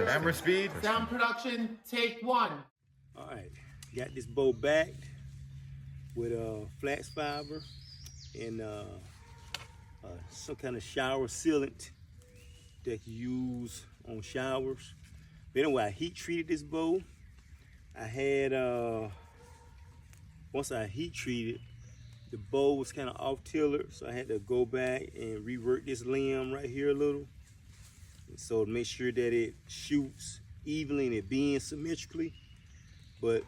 Camera speed. Sound production, take one. All right, got this bow backed with flax fiber and some kind of shower sealant that you use on showers. But anyway, I heat treated this bow. I had, once I heat treated, the bow was kind of off tiller, so I had to go back and rework this limb right here a little. And so to make sure that it shoots evenly and it bends symmetrically. But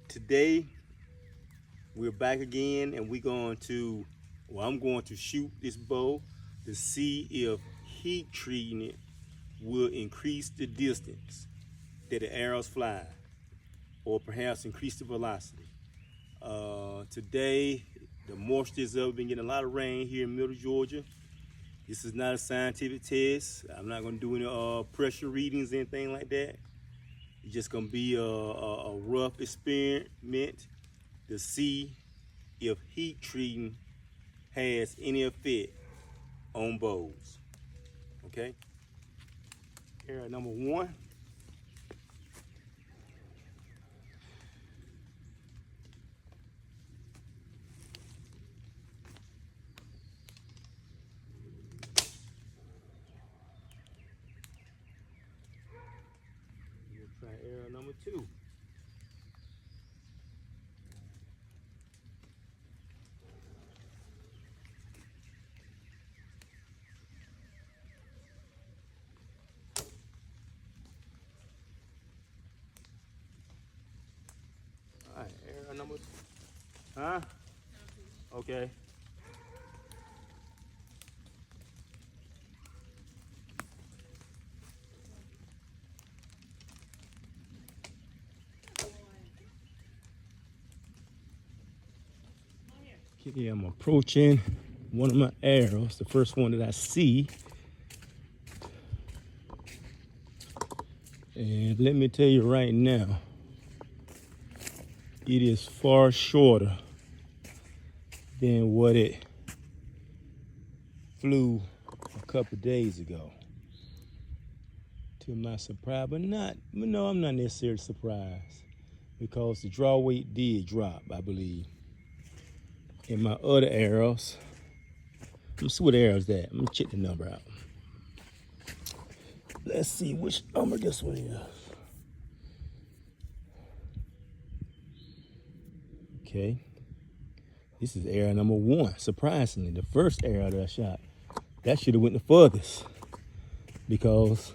today, we're back again and we're going to, well, I'm going to shoot this bow to see if heat treating it will increase the distance that the arrows fly, or perhaps increase the velocity. Today, the moisture is up. We've been getting a lot of rain here in middle Georgia. This is not a scientific test. I'm not going to do any pressure readings, anything like that. It's just going to be a rough experiment to see if heat treating has any effect on bows. Okay? Arrow number one. We'll try arrow number two. All right, arrow number, huh? Okay. Okay, I'm approaching one of my arrows, the first one that I see. And let me tell you right now, it is far shorter than what it flew a couple days ago. To my surprise, but no, I'm not necessarily surprised because the draw weight did drop, I believe. And my other arrows, let's see what arrows that. Let me check the number out. Let's see which number this one is. Okay, this is arrow number one. Surprisingly, the first arrow that I shot, that should have went the furthest because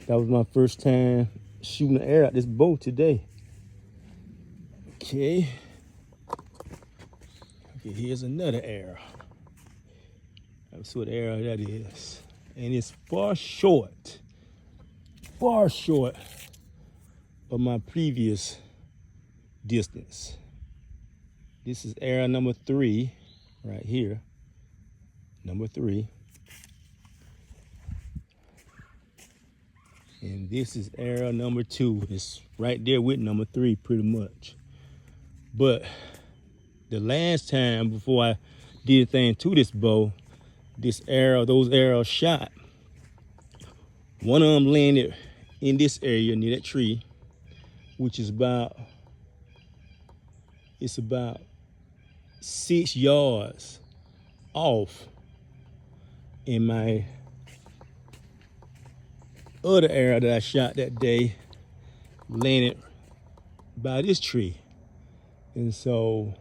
that was my first time shooting an arrow at this bow today. Okay. Okay, here's another arrow. Let's see what arrow that is. And it's far short of my previous distance. This is arrow number three, right here. Number three. And this is arrow number two. It's right there with number three, pretty much. But the last time before I did a thing to this bow, this arrow, those arrows shot. One of them landed in this area near that tree, which is about 6 yards off. And my other arrow that I shot that day landed by this tree. And so,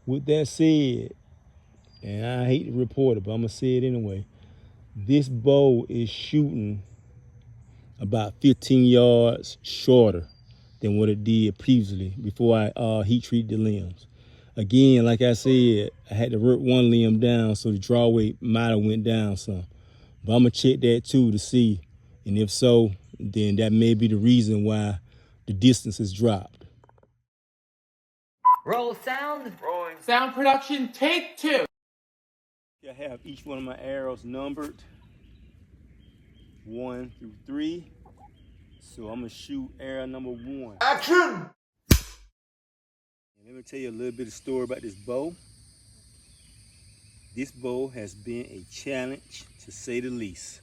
with that said, and I hate to report it, but I'm gonna say it anyway, this bow is shooting about 15 yards shorter than what it did previously before I heat treated the limbs. Again, like I said, I had to work one limb down, so the draw weight might have went down some. But I'm gonna check that too to see, and if so, then that may be the reason why the distance has dropped. Roll sound. Rolling. Sound production, take two. I have each one of my arrows numbered 1 through 3. So I'm gonna shoot arrow number 1. Action! And let me tell you a little bit of story about this bow. This bow has been a challenge, to say the least.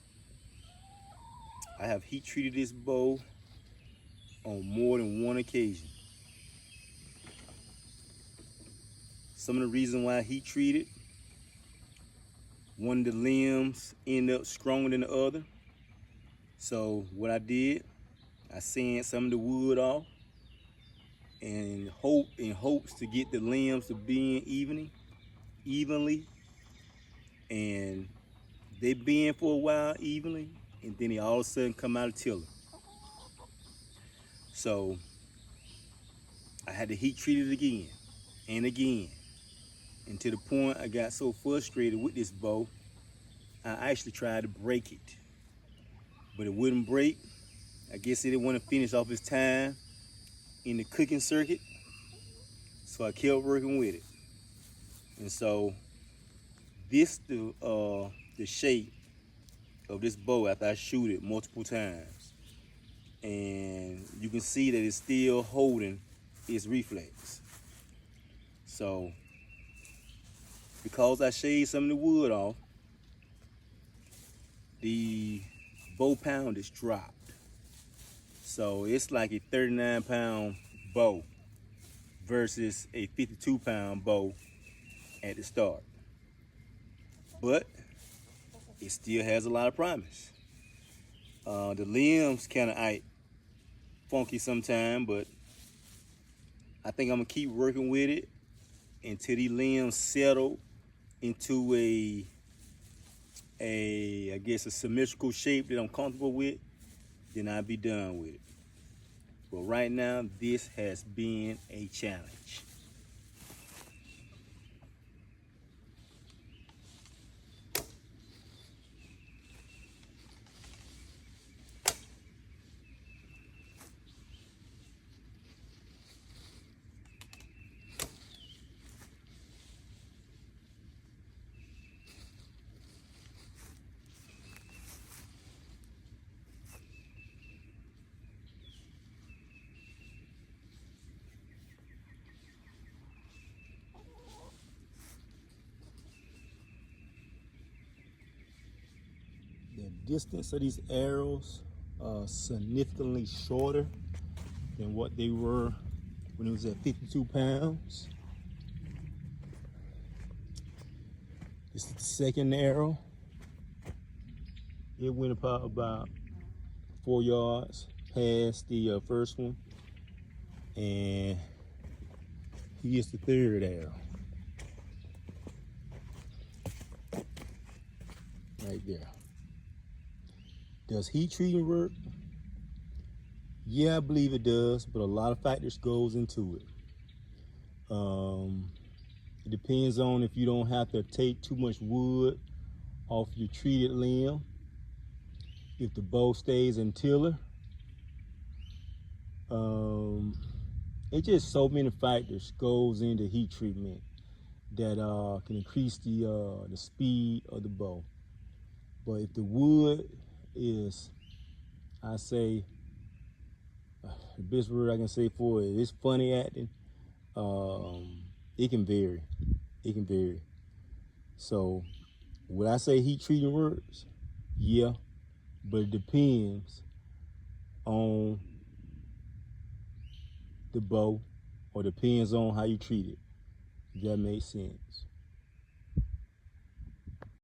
I have heat treated this bow on more than one occasion. Some of the reasons why I heat treated, one of the limbs end up stronger than the other. So what I did, I sand some of the wood off and in hopes to get the limbs to bend evenly, and they bend for a while evenly, and then they all of a sudden come out of tiller. So I had to heat treat it again and again, and to the point I got so frustrated with this bow, I actually tried to break it, but it wouldn't break. I guess it didn't want to finish off its time in the cooking circuit, so I kept working with it. And so this the shape of this bow after I shoot it multiple times, and you can see that it's still holding its reflex. So because I shaved some of the wood off, the bow poundage dropped. So it's like a 39-pound bow versus a 52-pound bow at the start. But it still has a lot of promise. The limbs kind of funky sometimes, but I think I'm gonna keep working with it until these limbs settle into I guess a symmetrical shape that I'm comfortable with. Then I'll be done with it. But right now, this has been a challenge. The distance of these arrows are significantly shorter than what they were when it was at 52 pounds. This is the second arrow. It went about 4 yards past the first one, and here's the third arrow right there. Does heat treating work? Yeah, I believe it does, but a lot of factors goes into it. It depends on if you don't have to take too much wood off your treated limb, if the bow stays in tiller. It's just so many factors goes into heat treatment that can increase the speed of the bow. But if the wood is, I say, the best word I can say for it is funny acting, it can vary. It can vary. So would I say heat treating works? Yeah, but it depends on the bow, or depends on how you treat it, if that makes sense.